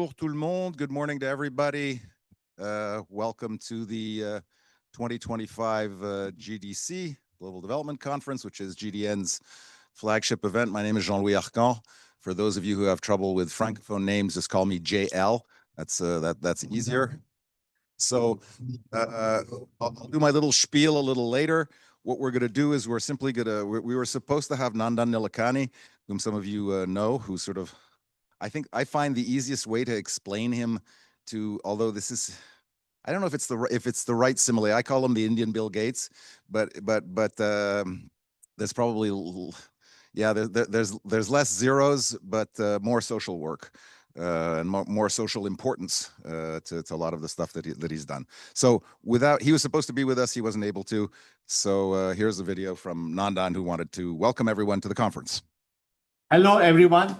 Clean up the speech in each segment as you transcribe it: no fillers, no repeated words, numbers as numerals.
Bonjour tout le monde. Good morning to everybody. Welcome to the 2025 GDC, Global Development Conference, which is GDN's flagship event. My name is Jean-Louis Arcan. For those of you who have trouble with Francophone names, just call me JL. That's easier. So I'll do my little spiel a little later. What we're going to do is we were supposed to have Nandan Nilekani, whom some of you know, who sort of, I find the easiest way to explain him although this is, I don't know if it's the right simile. I call him the Indian Bill Gates, but there's probably, yeah, there's less zeros, but more social work and more social importance to a lot of the stuff that he's done. So he was supposed to be with us, he wasn't able to. So here's a video from Nandan, who wanted to welcome everyone to the conference. Hello, everyone.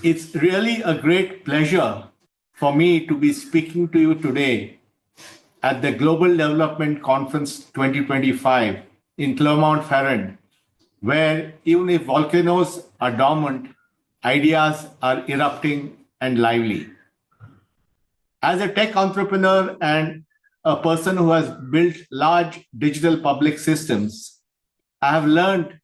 It's really a great pleasure for me to be speaking to you today at the Global Development Conference 2025 in Clermont-Ferrand, where even if volcanoes are dormant, ideas are erupting and lively. As a tech entrepreneur and a person who has built large digital public systems, I have learned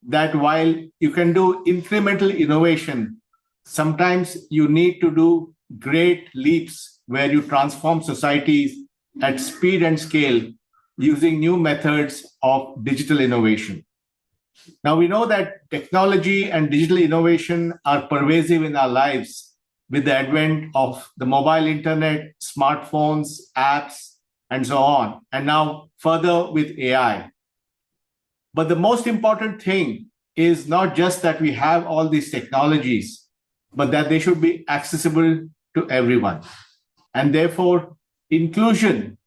that while you can do incremental innovation, sometimes you need to do great leaps where you transform societies at speed and scale using new methods of digital innovation. Now, we know that technology and digital innovation are pervasive in our lives with the advent of the mobile internet, smartphones, apps, and so on, and now further with AI. But the most important thing is not just that we have all these technologies, but that they should be accessible to everyone. And therefore, inclusion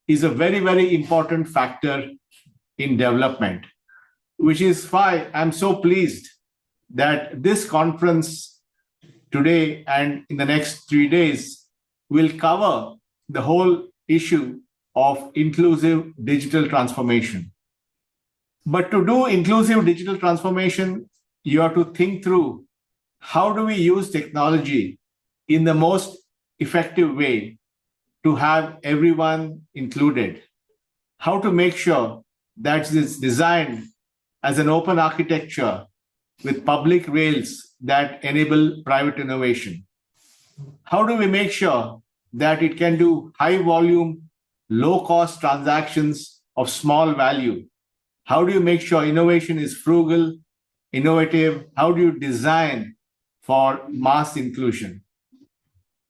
is a very, very important factor in development, which is why I'm so pleased that this conference today and in the next 3 days will cover the whole issue of inclusive digital transformation. But to do inclusive digital transformation, you have to think through how do we use technology in the most effective way to have everyone included? How to make sure that it's designed as an open architecture with public rails that enable private innovation? How do we make sure that it can do high volume, low cost transactions of small value? How do you make sure innovation is frugal, innovative? How do you design for mass inclusion?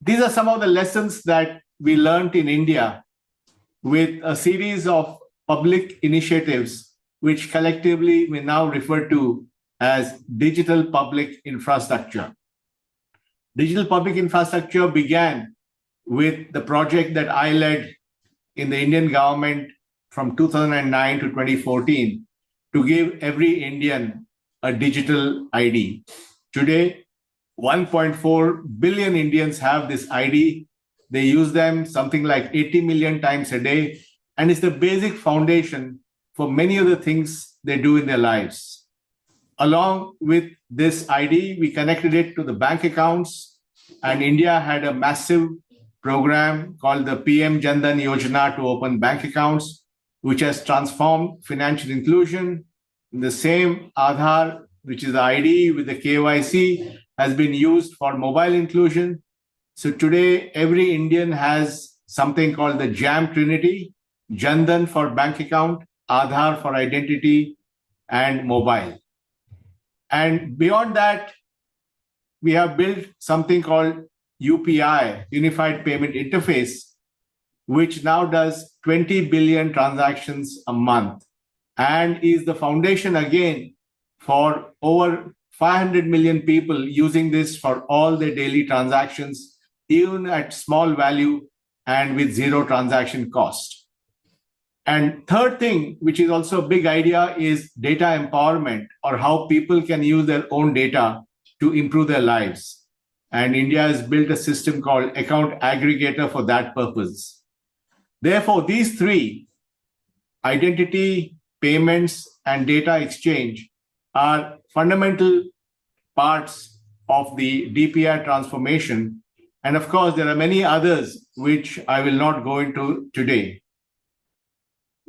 These are some of the lessons that we learned in India with a series of public initiatives, which collectively we now refer to as digital public infrastructure. Digital public infrastructure began with the project that I led in the Indian government from 2009 to 2014 to give every Indian a digital ID. Today, 1.4 billion Indians have this ID. They use them something like 80 million times a day, and it's the basic foundation for many of the things they do in their lives. Along with this ID, we connected it to the bank accounts, and India had a massive program called the PM Nandan Yojana to open bank accounts, which has transformed financial inclusion. The same Aadhaar, which is the ID with the KYC, has been used for mobile inclusion. So today, every Indian has something called the JAM Trinity, Jandan for bank account, Aadhaar for identity, and mobile. And beyond that, we have built something called UPI, Unified Payment Interface, which now does 20 billion transactions a month and is the foundation again for over 500 million people using this for all their daily transactions, even at small value and with zero transaction cost. And third thing, which is also a big idea, is data empowerment, or how people can use their own data to improve their lives. And India has built a system called Account Aggregator for that purpose. Therefore, these three, identity, payments, and data exchange, are fundamental parts of the DPI transformation, And of course, there are many others which I will not go into today.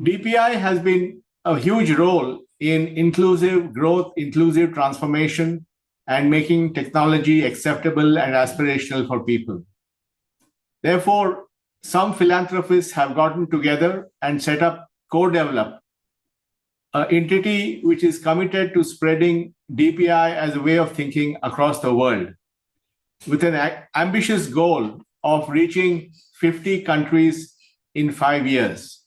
DPI has been a huge role in inclusive growth, inclusive transformation, and making technology acceptable and aspirational for people. Therefore, some philanthropists have gotten together and set up, co-developed an entity which is committed to spreading DPI as a way of thinking across the world, with an ambitious goal of reaching 50 countries in 5 years.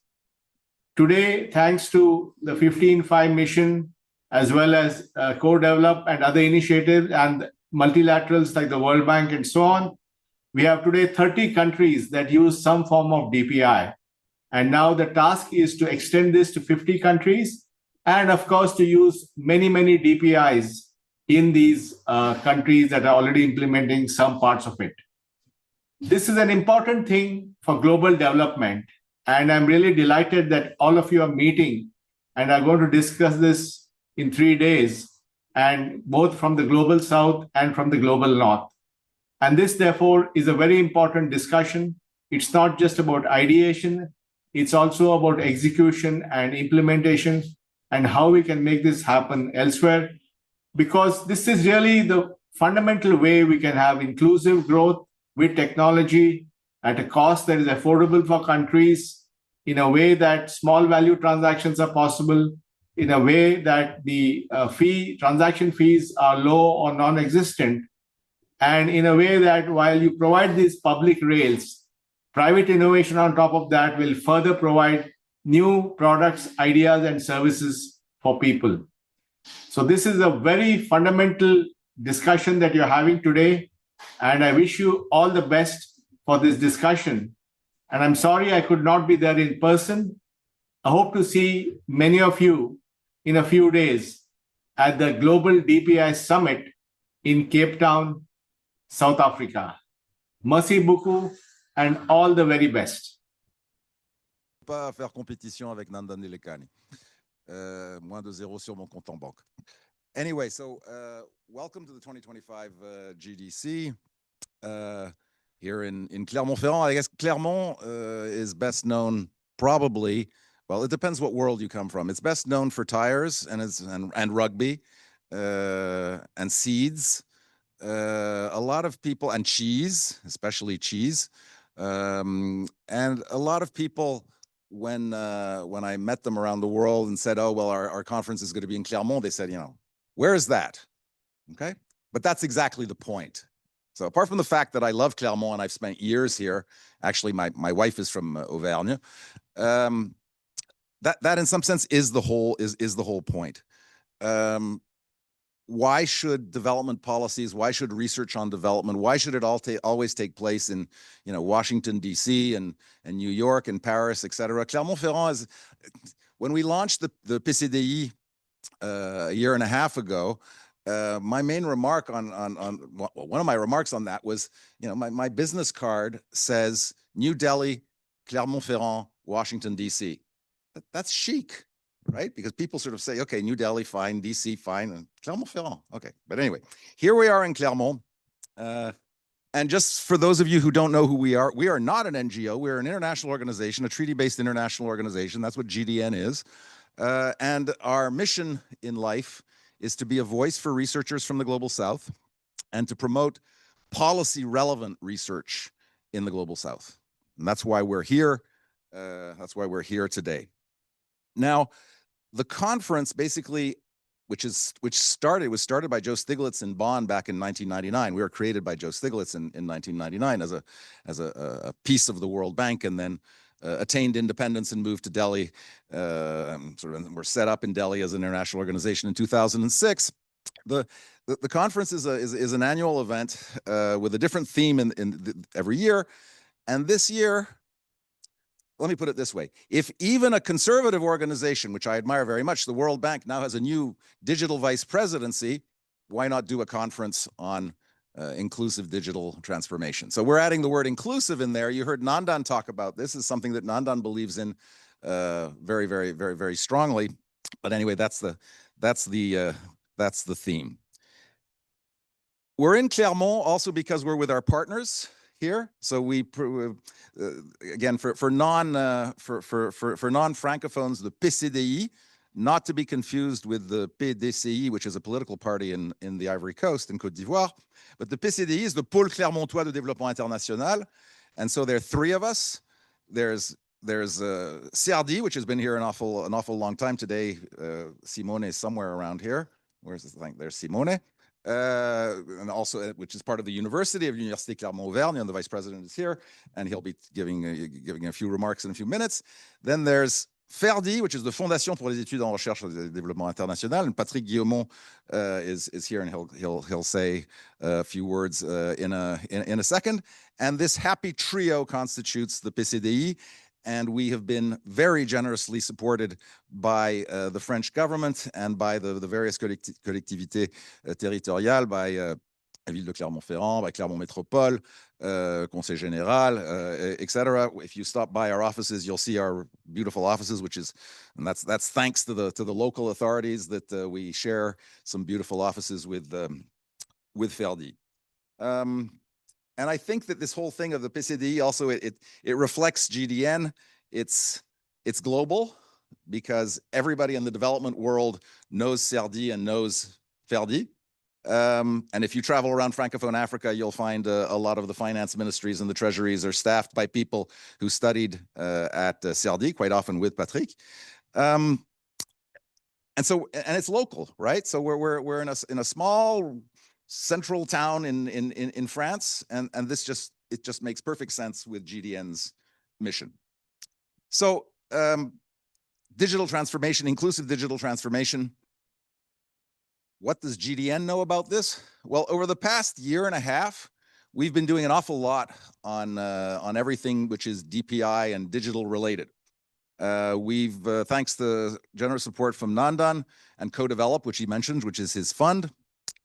Today, thanks to the 15-5 mission, as well as co-develop and other initiatives and multilaterals like the World Bank and so on, we have today 30 countries that use some form of DPI. And now the task is to extend this to 50 countries and, of course, to use many, many DPIs in these countries that are already implementing some parts of it. This is an important thing for global development. And I'm really delighted that all of you are meeting and are going to discuss this in 3 days, and both from the global south and from the global north. And this, therefore, is a very important discussion. It's not just about ideation, it's also about execution and implementation and how we can make this happen elsewhere, because this is really the fundamental way we can have inclusive growth with technology at a cost that is affordable for countries, in a way that small value transactions are possible, in a way that the transaction fees are low or non-existent, and in a way that while you provide these public rails, private innovation on top of that will further provide new products, ideas, and services for people. So this is a very fundamental discussion that you're having today, and I wish you all the best for this discussion. And I'm sorry I could not be there in person. I hope to see many of you in a few days at the Global DPI Summit in Cape Town, South Africa. Merci beaucoup and all the very best. Pas faire compétition avec Nandan Nilekani. Moins de zéro sur mon compte en banque. Anyway, so welcome to the 2025 GDC here in Clermont-Ferrand. I guess Clermont is best known probably, well, it depends what world you come from. It's best known for tires and rugby and seeds. A lot of people, and cheese, especially cheese. And a lot of people, when I met them around the world and said, oh, well, our conference is going to be in Clermont, they said, you know, where is that? Okay. But that's exactly the point. So apart from the fact that I love Clermont and I've spent years here, actually my wife is from Auvergne, that in some sense is the whole point. Why should development policies, why should research on development, why should it always take place in, you know, Washington, D.C. and New York and Paris, et cetera? Clermont-Ferrand is, when we launched the PCDI a year and a half ago, my main remark one of my remarks on that was, you know, my business card says New Delhi, Clermont-Ferrand, Washington, D.C. That's chic, right? Because people sort of say, okay, New Delhi, fine, DC, fine, and Clermont-Ferrand, okay. But anyway, here we are in Clermont. And just for those of you who don't know who we are not an NGO, we're an international organization, a treaty-based international organization. That's what GDN is. And our mission in life is to be a voice for researchers from the Global South and to promote policy-relevant research in the Global South. And that's why we're here. That's why we're here today. Now, the conference basically, which was started by Joe Stiglitz in Bonn back in 1999. We were created by Joe Stiglitz in 1999 as a piece of the World Bank, and then attained independence and moved to Delhi. We're set up in Delhi as an international organization in 2006. The conference is an annual event with a different theme every year, and this year, let me put it this way. If even a conservative organization, which I admire very much, the World Bank now has a new digital vice presidency, why not do a conference on inclusive digital transformation? So we're adding the word inclusive in there. You heard Nandan talk about this. Is something that Nandan believes in very, very, very, very strongly. But anyway, that's the theme. We're in Clermont also because we're with our partners here. So again, for non-francophones, the PCDI, not to be confused with the PDCI, which is a political party in the Ivory Coast, in Côte d'Ivoire. But the PCDI is the Pôle Clermontois de Développement International. And so there are three of us. There's CRD, which has been here an awful long time. Today, Simone is somewhere around here. Where's this thing? There's Simone. And also, which is part of the University of Université Clermont-Auvergne, and the vice president is here, and he'll be giving a few remarks in a few minutes. Then there's FERDI, which is the Fondation pour les études en recherche et développement international, and Patrick Guillaumont is here, and he'll say a few words in a second. And this happy trio constitutes the PCDI, and we have been very generously supported by the French government and by the various collectivités territoriales, by la ville de Clermont-Ferrand, by Clermont Métropole, Conseil Général, etc. If you stop by our offices, you'll see our beautiful offices, and that's thanks to the local authorities that we share some beautiful offices with FERDI. And I think that this whole thing of the PCDI also, it reflects GDN. It's global because everybody in the development world knows CERDI and knows FERDI. And if you travel around Francophone Africa, you'll find a lot of the finance ministries and the treasuries are staffed by people who studied at CERDI, quite often with Patrick. And it's local, right? So we're in a small central town in France, and it just makes perfect sense with GDN's mission. So digital transformation, inclusive digital transformation. What does GDN know about this? Well, over the past year and a half, we've been doing an awful lot on everything which is DPI and digital related. We've, thanks to generous support from Nandan and Co-Develop, which he mentioned, which is his fund.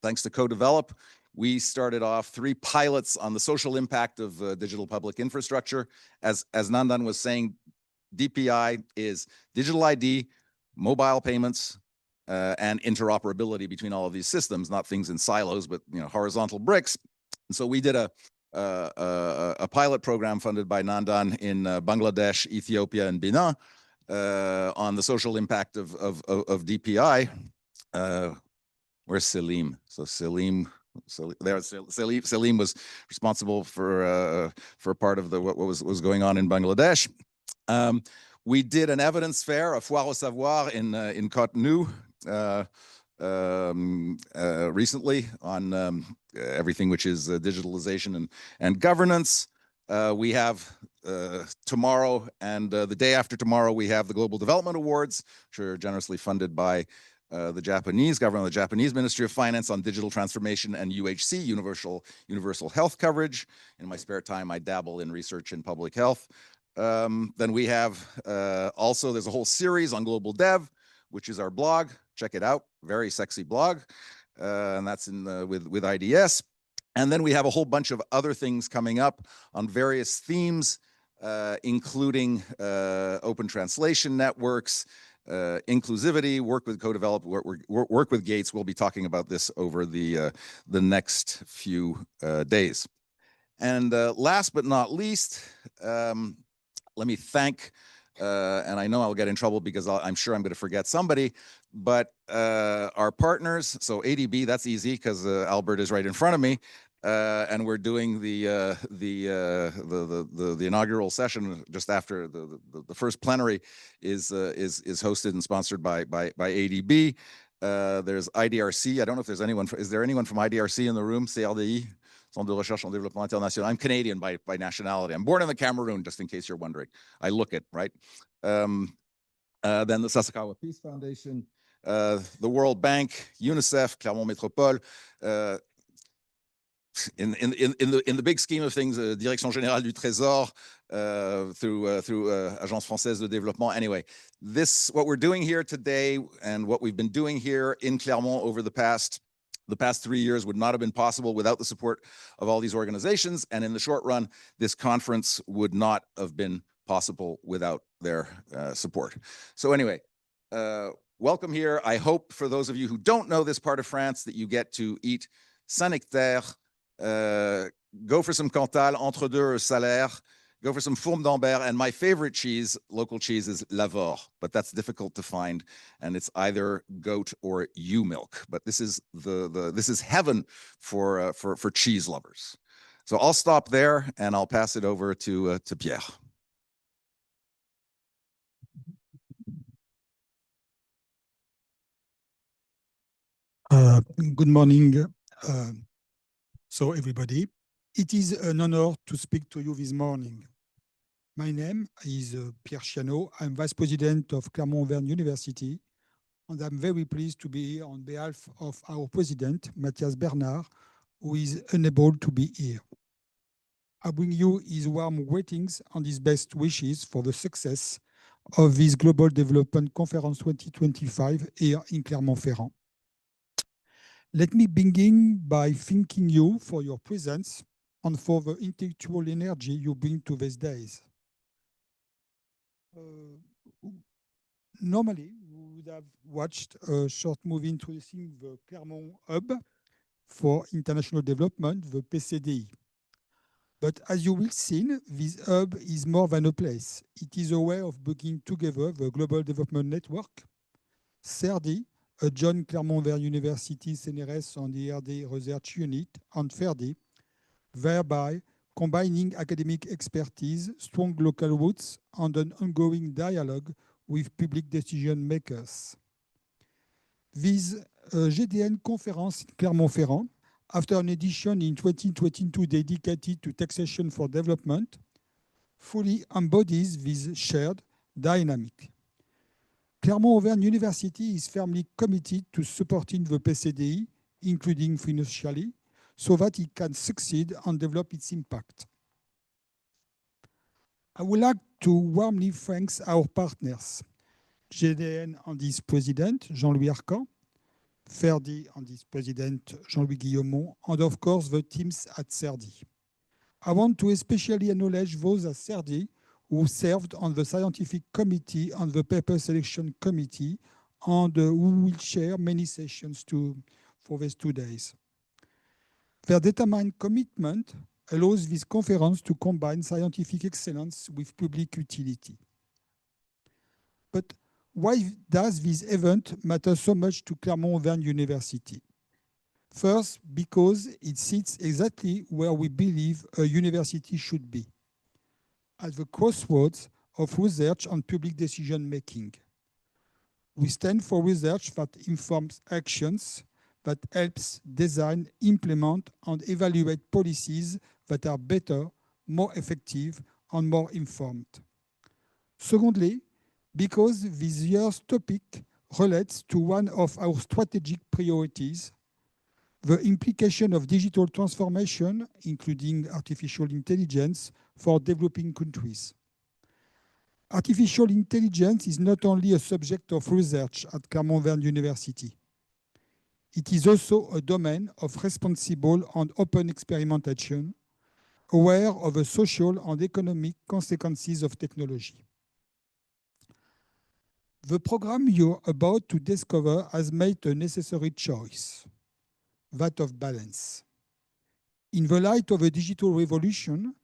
Thanks to Co-Develop, we started off 3 pilots on the social impact of digital public infrastructure. As Nandan was saying, DPI is digital ID, mobile payments, and interoperability between all of these systems, not things in silos, but horizontal bricks. And so we did a pilot program funded by Nandan in Bangladesh, Ethiopia, and Benin on the social impact of DPI. Where's Selim? So Selim was responsible for part of what was going on in Bangladesh. We did an evidence fair, a foire au savoir in Cotonou recently on everything which is digitalization and governance. We have tomorrow and the day after tomorrow, we have the Global Development Awards, which are generously funded by the Japanese government, the Japanese Ministry of Finance on digital transformation, and UHC, universal health coverage. In my spare time, I dabble in research in public health. Then we have also, there's a whole series on global dev, which is our blog. Check it out, very sexy blog. And that's with IDS. And then we have a whole bunch of other things coming up on various themes, including open translation networks, inclusivity, work with Co-Develop, work with Gates. We'll be talking about this over the next few days. And last but not least, let me thank, and I know I'll get in trouble because I'm sure I'm going to forget somebody, but our partners. So ADB, that's easy because Albert is right in front of me, and we're doing the inaugural session just after the first plenary is hosted and sponsored by ADB. There's IDRC. I don't know if there's anyone. Is there anyone from IDRC in the room? CRDI. Centre de Recherche en Développement International. I'm Canadian by nationality. I'm born in the Cameroon, just in case you're wondering. I look it, right? Then the Sasakawa Peace Foundation, the World Bank, UNICEF, Clermont Métropole. In the big scheme of things, Direction Générale du Trésor, through Agence Française de Développement. Anyway, what we're doing here today and what we've been doing here in Clermont over the past 3 years would not have been possible without the support of all these organizations. And in the short run, this conference would not have been possible without their support. So anyway, welcome here. I hope for those of you who don't know this part of France that you get to eat Saint-Nectaire, go for some Cantal, entre deux salaire, go for some fourme d'Ambert, and my favorite cheese, local cheese, is Lavore, but that's difficult to find, and it's either goat or ewe milk. But this is this is heaven for cheese lovers. So I'll stop there, and I'll pass it over to Pierre. Good morning. So everybody, it is an honor to speak to you this morning. My name is Pierre Chiano. I'm Vice President of Clermont-Auvergne University, and I'm very pleased to be here on behalf of our President, Mathias Bernard, who is unable to be here. I bring you his warm greetings and his best wishes for the success of this Global Development Conference 2025 here in Clermont-Ferrand. Let me begin by thanking you for your presence and for the intellectual energy you bring to these days. Normally, we would have watched a short movie introducing the Clermont Hub for International Development, the PCDI. But as you will see, this hub is more than a place. It is a way of bringing together the Global Development Network, CERDI, a joint Clermont-Auvergne University CNRS and ERD Research Unit, and FERDI, thereby combining academic expertise, strong local roots, and an ongoing dialogue with public decision makers. This GDN conference in Clermont-Ferrand, after an edition in 2022 dedicated to taxation for development, fully embodies this shared dynamic. Clermont-Auvergne University is firmly committed to supporting the PCDI, including financially, so that it can succeed and develop its impact. I would like to warmly thank our partners, GDN and its president, Jean-Louis Arcan, FERDI and its president, Jean-Louis Guillaumont, and of course the teams at CERDI. I want to especially acknowledge those at CERDI who served on the scientific committee and the paper selection committee, and who will share many sessions for these 2 days. Their determined commitment allows this conference to combine scientific excellence with public utility. But why does this event matter so much to Clermont-Auvergne University? First, because it sits exactly where we believe a university should be, at the crossroads of research and public decision-making. We stand for research that informs actions, that helps design, implement, and evaluate policies that are better, more effective, and more informed. Secondly, because this year's topic relates to one of our strategic priorities, the implication of digital transformation, including artificial intelligence, for developing countries. Artificial intelligence is not only a subject of research at Clermont-Auvergne University. It is also a domain of responsible and open experimentation, aware of the social and economic consequences of technology. The program you're about to discover has made a necessary choice, that of balance. In the light of a digital revolution,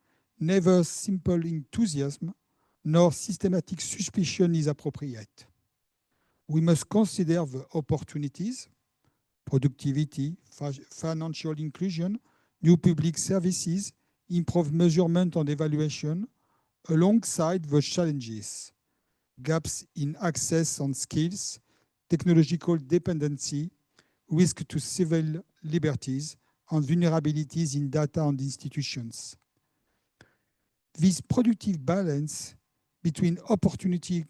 neither simple enthusiasm nor systematic suspicion is appropriate. We must consider the opportunities, productivity, financial inclusion, new public services, improved measurement and evaluation, alongside the challenges, gaps in access and skills, technological dependency, risk to civil liberties, and vulnerabilities in data and institutions. This productive balance between opportunity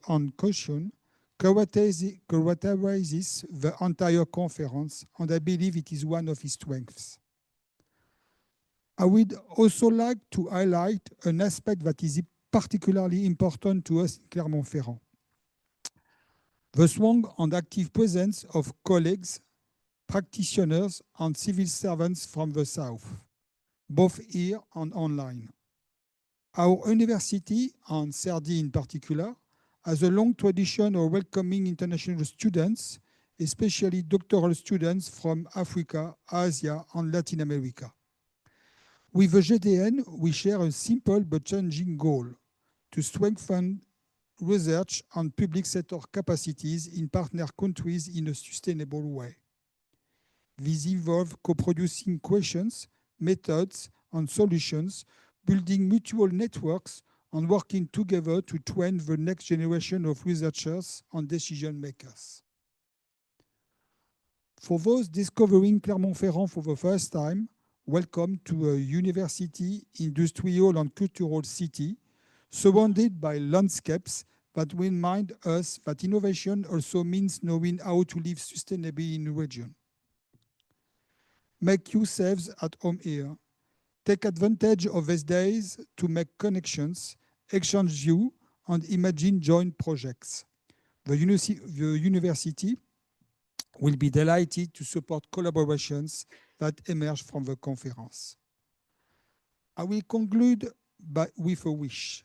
and caution characterizes the entire conference, and I believe it is one of its strengths. I would also like to highlight an aspect that is particularly important to us in Clermont-Ferrand: the strong and active presence of colleagues, practitioners, and civil servants from the South, both here and online. Our university, and CERDI in particular, has a long tradition of welcoming international students, especially doctoral students from Africa, Asia, and Latin America. With the GDN, we share a simple but challenging goal to strengthen research on public sector capacities in partner countries in a sustainable way. These involve co-producing questions, methods, and solutions, building mutual networks, and working together to train the next generation of researchers and decision makers. For those discovering Clermont-Ferrand for the first time, welcome to a university, industrial and cultural city, surrounded by landscapes that remind us that innovation also means knowing how to live sustainably in a region. Make yourselves at home here. Take advantage of these days to make connections, exchange views, and imagine joint projects. The university will be delighted to support collaborations that emerge from the conference. I will conclude with a wish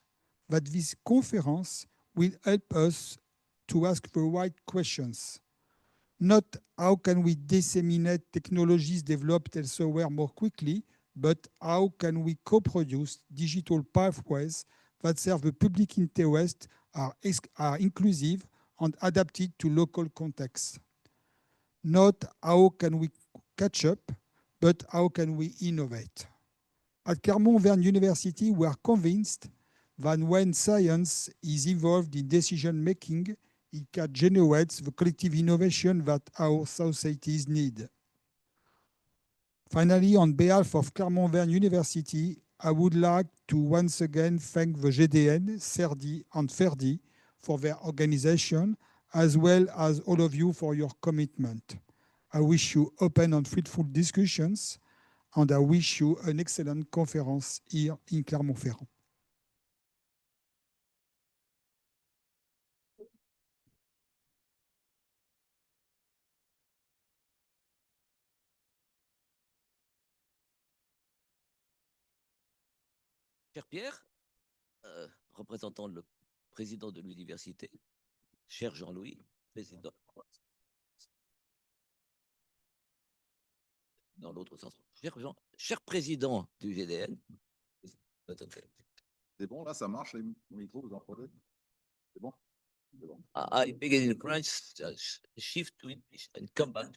that this conference will help us to ask the right questions. Not how can we disseminate technologies developed elsewhere more quickly, but how can we co-produce digital pathways that serve the public interest, are inclusive and adapted to local contexts. Not how can we catch up, but how can we innovate. At Clermont-Ferrand University, we are convinced that when science is involved in decision-making, it can generate the collective innovation that our societies need. Finally, on behalf of Clermont-Ferrand University, I would like to once again thank the GDN, CERDI, and FERDI for their organization, as well as all of you for your commitment. I wish you open and fruitful discussions, and I wish you an excellent conference here in Clermont-Ferrand. Cher Pierre, représentant le président de l'université, cher Jean-Louis, président, dans l'autre sens, cher président du GDN. C'est bon, là, ça marche, les micros, vous en prenez? C'est bon? Bon. I begin in French, shift to English and come back.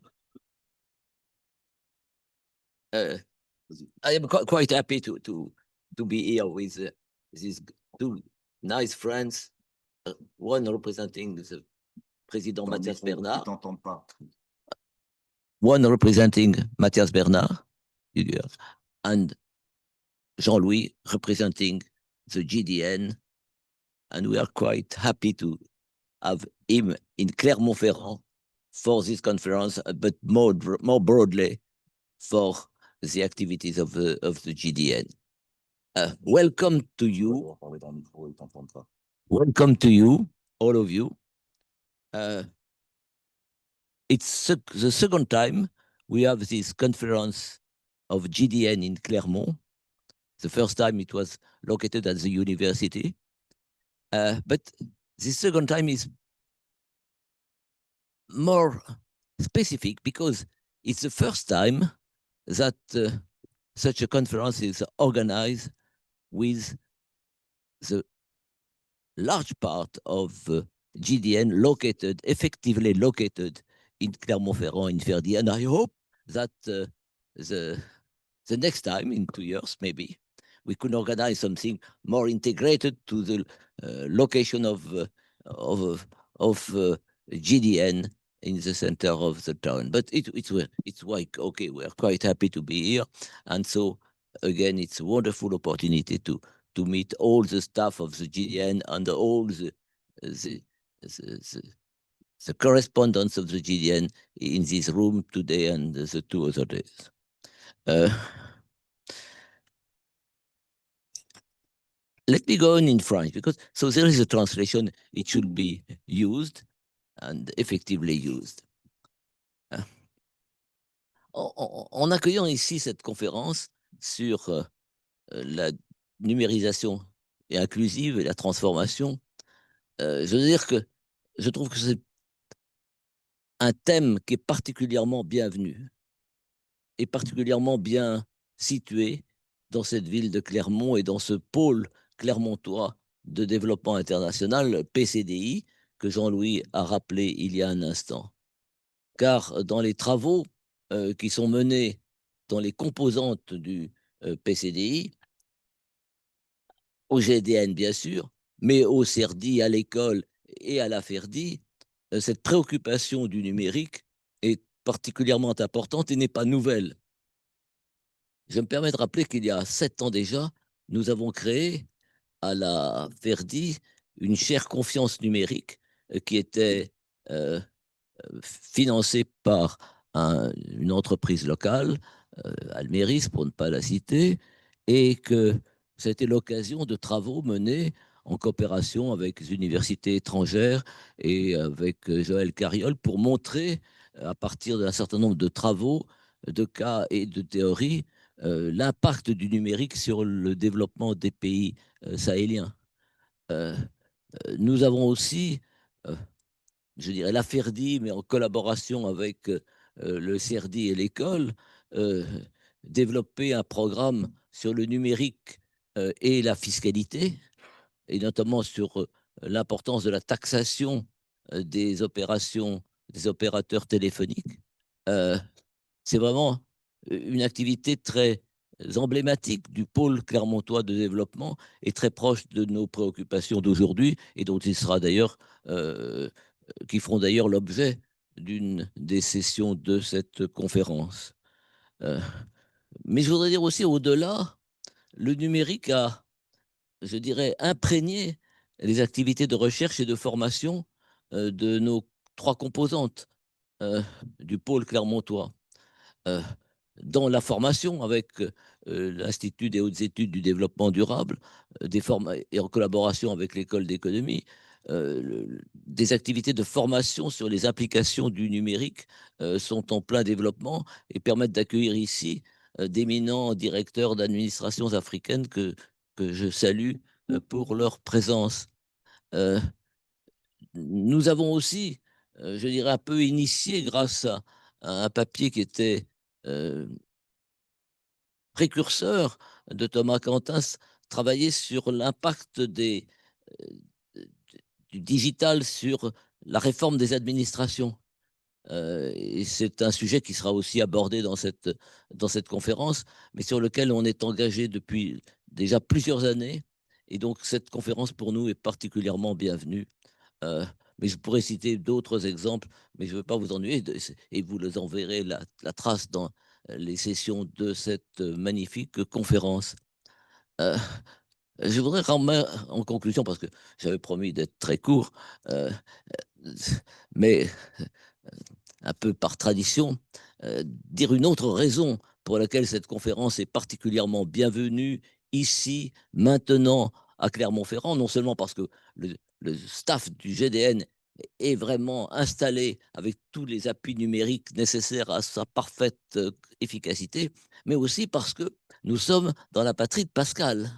I am quite happy to be here with these two nice friends, one representing the Président Mathias Bernard. One representing Mathias Bernard, and Jean-Louis representing the GDN. And we are quite happy to have him in Clermont-Ferrand for this conference, but more broadly for the activities of the GDN. Welcome to you. Welcome to you, all of you. It's the second time we have this conference of GDN in Clermont. The first time it was located at the university. But the second time is more specific because it's the first time that such a conference is organized with the large part of GDN effectively located in Clermont-Ferrand in FERDI. And I hope that the next time, in 2 years maybe, we could organize something more integrated to the location of GDN in the center of the town. But it's like, okay, we're quite happy to be here. And so, again, it's a wonderful opportunity to meet all the staff of the GDN and all the correspondence of the GDN in this room today and the 2 other days. Let me go on in French, because so there is a translation, it should be used and effectively used. En accueillant ici cette conférence sur la numérisation et inclusive et la transformation, je veux dire que je trouve que c'est un thème qui est particulièrement bienvenu et particulièrement bien situé dans cette ville de Clermont et dans ce pôle clermontois de développement international, PCDI, que Jean-Louis a rappelé il y a un instant. Car dans les travaux qui sont menés dans les composantes du PCDI, au GDN bien sûr, mais au CERDI, à l'école et à la FERDI, cette préoccupation du numérique est particulièrement importante et n'est pas nouvelle. Je me permets de rappeler qu'il y a 7 ans déjà, nous avons créé à la FERDI une chaire confiance numérique qui était financée par une entreprise locale, Alméris pour ne pas la citer, et que c'était l'occasion de travaux menés en coopération avec les universités étrangères et avec Joël Carriol pour montrer, à partir d'un certain nombre de travaux, de cas et de théories, l'impact du numérique sur le développement des pays sahéliens. Euh, Nous avons aussi, je dirais, la FERDI, mais en collaboration avec le CERDI et l'école, euh, développé un programme sur le numérique et la fiscalité, et notamment sur l'importance de la taxation des opérations des opérateurs téléphoniques. Euh, c'est vraiment une activité très emblématique du pôle clermontois de développement et très proche de nos préoccupations d'aujourd'hui et dont il sera d'ailleurs, qui feront d'ailleurs l'objet d'une des sessions de cette conférence. Euh, mais je voudrais dire aussi, au-delà, le numérique a, je dirais, imprégné les activités de recherche et de formation de nos 3 composantes du pôle clermontois. euh, dans la formation avec l'Institut des hautes études du développement durable, et en collaboration avec l'école d'économie, des activités de formation sur les applications du numérique sont en plein développement et permettent d'accueillir ici d'éminents directeurs d'administrations africaines que je salue pour leur présence. Euh, Nous avons aussi, je dirais, un peu initié grâce à un papier qui était précurseur de Thomas Quentin, travailler sur l'impact du digital sur la réforme des administrations. Et c'est un sujet qui sera aussi abordé dans cette conférence, mais sur lequel on est engagé depuis déjà plusieurs années. Et donc, cette conférence, pour nous, est particulièrement bienvenue. Euh, mais je pourrais citer d'autres exemples, mais je ne veux pas vous ennuyer, et vous les enverrez la trace dans les sessions de cette magnifique conférence. Euh, je voudrais en conclusion, parce que j'avais promis d'être très court, euh, mais un peu par tradition, dire une autre raison pour laquelle cette conférence est particulièrement bienvenue ici, maintenant, à Clermont-Ferrand, non seulement parce que le staff du GDN est vraiment installé avec tous les appuis numériques nécessaires à sa parfaite efficacité, mais aussi parce que nous sommes dans la patrie de Pascal.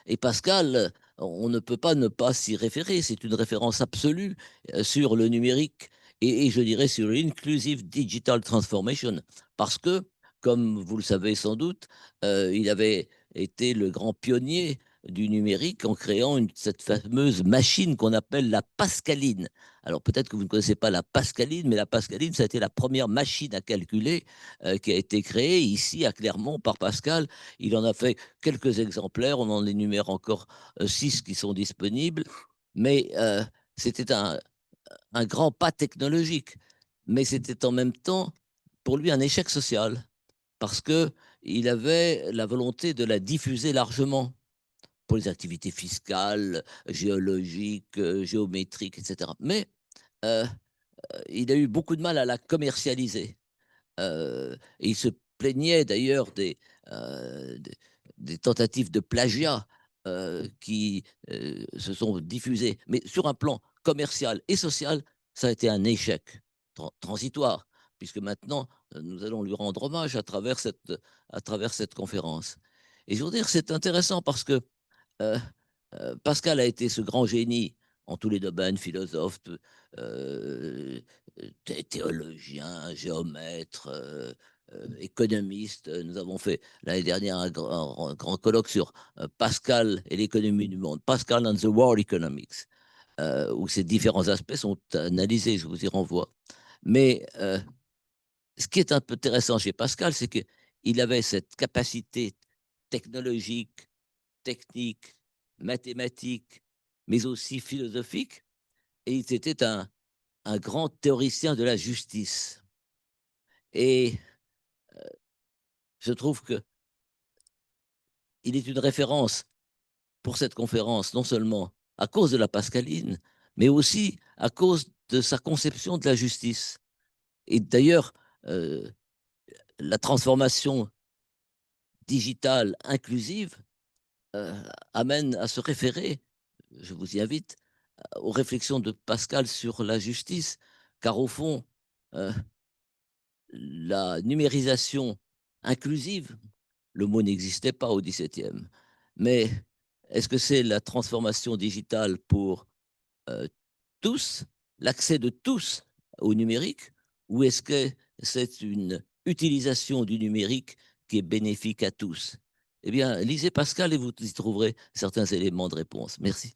Et Pascal, on ne peut pas ne pas s'y référer. C'est une référence absolue sur le numérique et je dirais sur l'inclusive digital transformation. Parce que, comme vous le savez sans doute, il avait été le grand pionnier du numérique en créant cette fameuse machine qu'on appelle la pascaline. Alors peut-être que vous ne connaissez pas la pascaline, mais la pascaline, ça a été la première machine à calculer qui a été créée ici à Clermont par Pascal. Il en a fait quelques exemplaires, on en énumère encore 6 qui sont disponibles, mais c'était un grand pas technologique, mais c'était en même temps pour lui un échec social, parce qu'il avait la volonté de la diffuser largement pour les activités fiscales, géologiques, géométriques, etc. Mais euh, il a eu beaucoup de mal à la commercialiser. Et il se plaignait d'ailleurs des tentatives de plagiat qui se sont diffusées. Mais sur un plan commercial et social, ça a été un échec transitoire, puisque maintenant, nous allons lui rendre hommage à travers cette conférence. Et je veux dire, c'est intéressant parce que euh, Pascal a été ce grand génie en tous les domaines, philosophe, euh, théologien, géomètre, économistes. Nous avons fait l'année dernière un grand colloque sur Pascal et l'économie du monde, Pascal and the World Economics, où ces différents aspects sont analysés, je vous y renvoie. Mais ce qui est un peu intéressant chez Pascal, c'est qu'il avait cette capacité technologique, technique, mathématique, mais aussi philosophique, et il était un grand théoricien de la justice. Et je trouve qu'il est une référence pour cette conférence, non seulement à cause de la pascaline, mais aussi à cause de sa conception de la justice. Et d'ailleurs, la transformation digitale inclusive amène à se référer, je vous y invite, aux réflexions de Pascal sur la justice, car au fond, la numérisation inclusive, le mot n'existait pas au XVIIe, mais est-ce que c'est la transformation digitale pour tous, l'accès de tous au numérique, ou est-ce que c'est une utilisation du numérique qui est bénéfique à tous? Eh bien, lisez Pascal et vous y trouverez certains éléments de réponse. Merci.